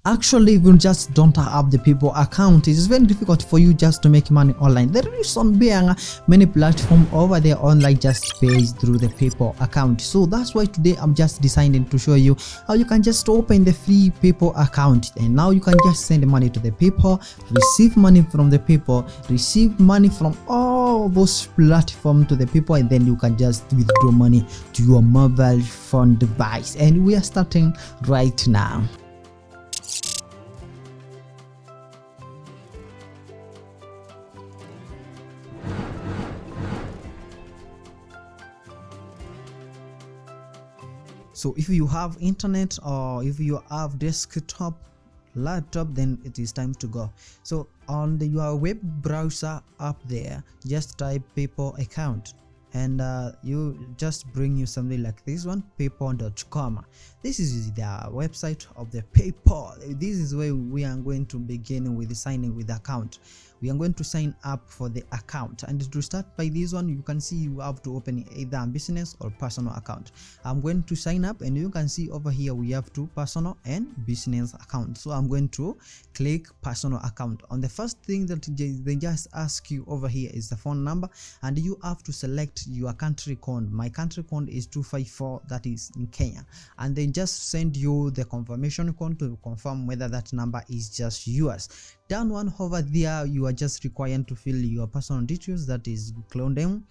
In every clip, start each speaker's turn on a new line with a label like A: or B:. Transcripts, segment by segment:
A: Actually, if you just don't have the PayPal account, it is very difficult for you just to make money online. There is some many platforms over there online just pays through the PayPal account. So that's why today I'm just deciding to show you how you can just open the free PayPal account, and now you can just send money to the PayPal, receive money from the PayPal, receive money from all those platforms to the PayPal, and then you can just withdraw money to your mobile phone device. And we are starting right now. So if you have internet or if you have desktop laptop, then it is time to go. So on your web browser up there, just type PayPal account, and you just bring you something like this one, paypal.com. This is the website of the PayPal. This is where we are going to begin with signing with the account. We are going to sign up for the account, and to start by this one, you can see you have to open either a business or personal account. I'm going to sign up, and you can see over here we have two personal and business accounts. So I'm going to click personal account. On the first thing that they just ask you over here is the phone number, and you have to select your country code. My country code is 254, that is in Kenya, and they just send you the confirmation code to confirm whether that number is just yours. Down one over there, you are just required to fill your personal details, that is clone name,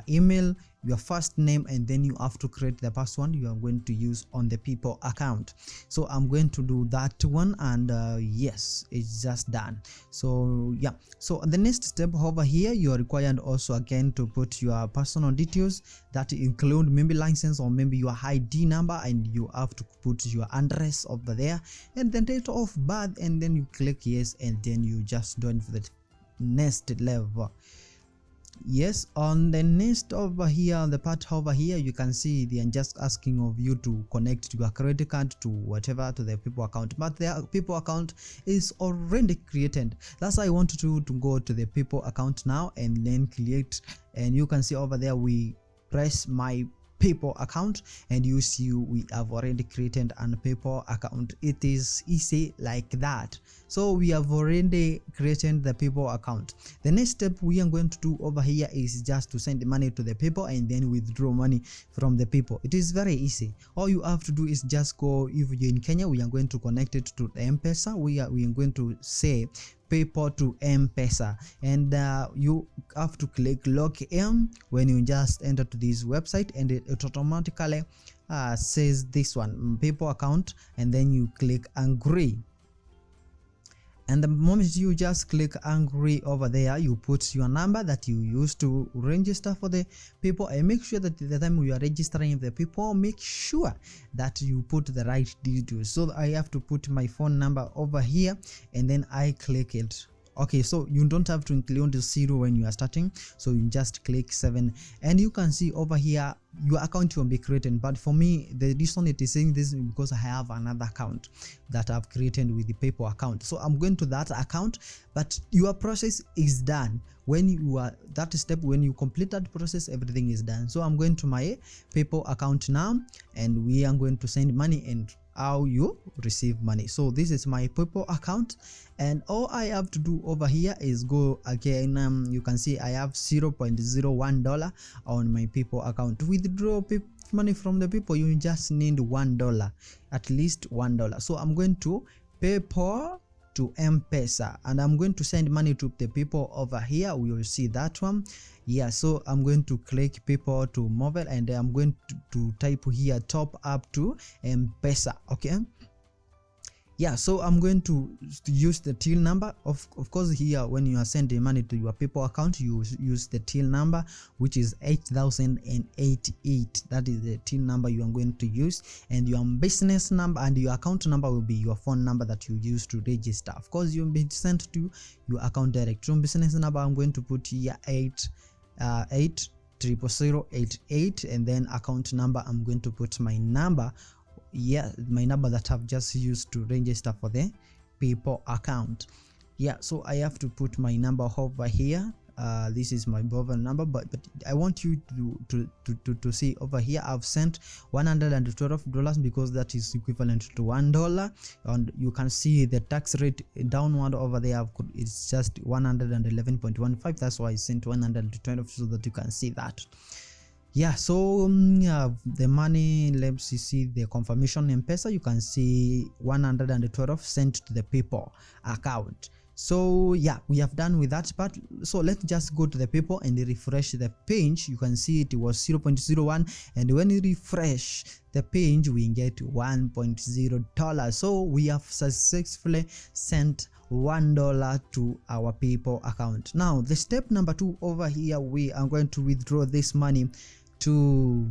A: email, your first name, and then you have to create the password you are going to use on the PayPal account. So I'm going to do that one, and yes, it's just done. So yeah, so the next step over here, you are required also again to put your personal details, that include maybe license or maybe your ID number, and you have to put your address over there and the date of birth, and then you click yes, and then you just done for the next level. Yes, on the next over here, on the part over here, you can see they are just asking of you to connect your credit card to whatever, to the PayPal account, but the PayPal account is already created. That's why I want you to go to the PayPal account now and then create, and you can see over there we press my PayPal account, and you see we have already created an PayPal account. It is easy like that. So we have already created the PayPal account. The next step we are going to do over here is just to send money to the PayPal and then withdraw money from the PayPal. It is very easy. All you have to do is just go, if you're in Kenya, we are going to connect it to the MPESA. We are going to say PayPal to MPESA, and you have to click log in when you just enter to this website, and it automatically says this one, PayPal account, and then you click agree. And the moment you just click agree over there, you put your number that you used to register for the PayPal, and make sure that the time you are registering the PayPal, make sure that you put the right details. So I have to put my phone number over here, and then I click it. Okay, so you don't have to include the 0 when you are starting, so you just click 7, and you can see over here your account will be created. But for me, the reason it is saying this is because I have another account that I've created with the PayPal account. So I'm going to that account, but your process is done. When you are that step, when you complete that process, everything is done. So I'm going to my PayPal account now, and we are going to send money and how you receive money. So this is my PayPal account, and all I have to do over here is go again. You can see I have $0.01 on my PayPal account. To withdraw money from the PayPal, you just need $1, at least $1. So I'm going to PayPal to MPESA, and I'm going to send money to the people over here. We will see that one. Yeah, so I'm going to click PayPal to mobile, and I'm going to type here top up to MPESA. Okay, yeah, so I'm going to use the till number. Of course, here when you are sending money to your PayPal account, you use the till number, which is 8088. That is the till number you are going to use, and your business number and your account number will be your phone number that you use to register. Of course, you'll be sent to your account direct. So business number, I'm going to put here 80088, and then account number, I'm going to put my number. Yeah, my number that I've just used to register for the PayPal account. Yeah, so I have to put my number over here. this is my mobile number, but I want you to see over here I've sent $112 because that is equivalent to $1, and you can see the tax rate downward over there. It's just 111.15. That's why I sent 112 so that you can see that. Yeah, so the money, let's see the confirmation MPESA. You can see 112 sent to the PayPal account. So yeah, we have done with that part. So let's just go to the PayPal and refresh the page. You can see it was 0.01, and when you refresh the page we get $1.0. so we have successfully sent $1 to our PayPal account. Now the step number 2 over here, we are going to withdraw this money to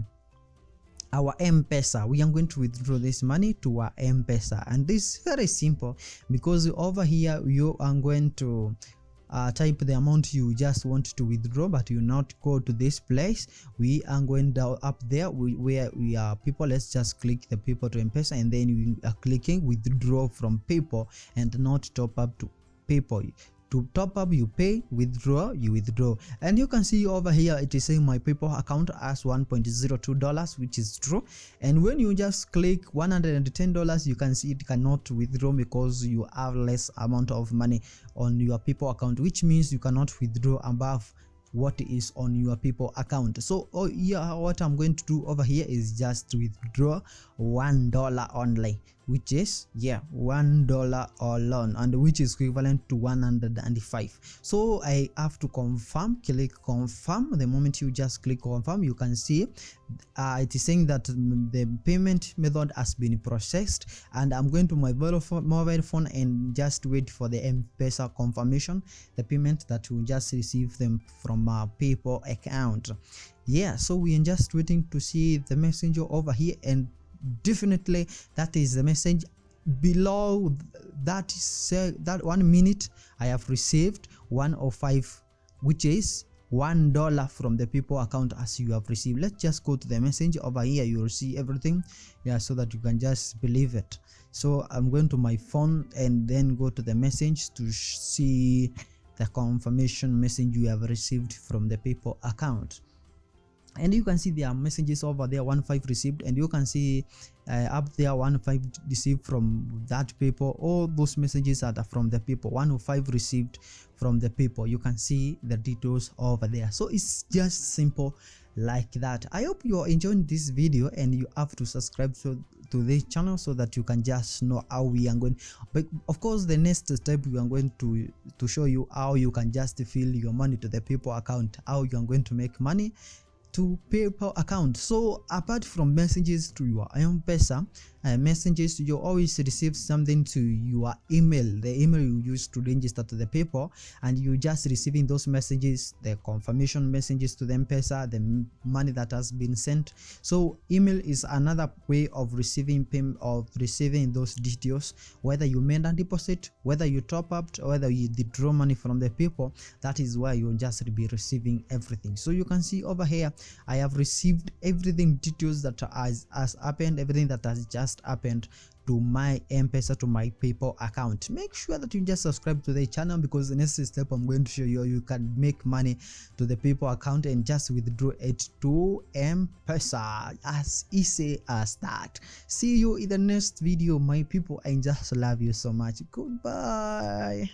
A: our MPESA. We are going to withdraw this money to our MPESA, and this is very simple because over here you are going to type the amount you just want to withdraw, but you not go to this place. We are going down up there where we are people. Let's just click the PayPal to MPESA, and then we are clicking withdraw from PayPal and not top up to PayPal. To top up you pay, withdraw you withdraw, and you can see over here it is saying my PayPal account has $1.02, which is true. And when you just click $110, you can see it cannot withdraw because you have less amount of money on your PayPal account, which means you cannot withdraw above what is on your PayPal account. So yeah, what I'm going to do over here is just withdraw $1 only, which is $1 alone, and which is equivalent to 105. So I have to confirm. Click confirm. The moment you just click confirm, you can see it is saying that the payment method has been processed, and I'm going to my mobile phone and just wait for the MPESA confirmation, the payment that we just receive them from our PayPal account. Yeah, so we are just waiting to see the messenger over here, and definitely that is the message below. That is that 1 minute I have received 105, which is $1 from the PayPal account as you have received. Let's just go to the message over here. You will see everything, yeah, so that you can just believe it. So I'm going to my phone and then go to the message to see the confirmation message you have received from the PayPal account. And you can see there are messages over there, 15 received, and you can see up there 15 received from that PayPal. All those messages are from the PayPal. 105 received from the PayPal. You can see the details over there. So it's just simple like that. I hope you are enjoying this video, and you have to subscribe to this channel so that you can just know how we are going. But of course the next step we are going to show you how you can just fill your money to the PayPal account, how you are going to make money to PayPal account. So apart from messages to your MPESA messages, you always receive something to your email, the email you use to register to the PayPal, and you just receiving those messages, the confirmation messages to the MPESA, the money that has been sent. So email is another way of receiving payment, of receiving those details, whether you made a deposit, whether you top up, or whether you withdraw money from the PayPal. That is why you'll just be receiving everything. So you can see over here I have received everything, details that has happened, everything that has just happened to my MPESA, to my PayPal account. Make sure that you just subscribe to the channel, because the next step I'm going to show you, you can make money to the PayPal account and just withdraw it to MPESA, as easy as that. See you in the next video, my people. I just love you so much. Goodbye.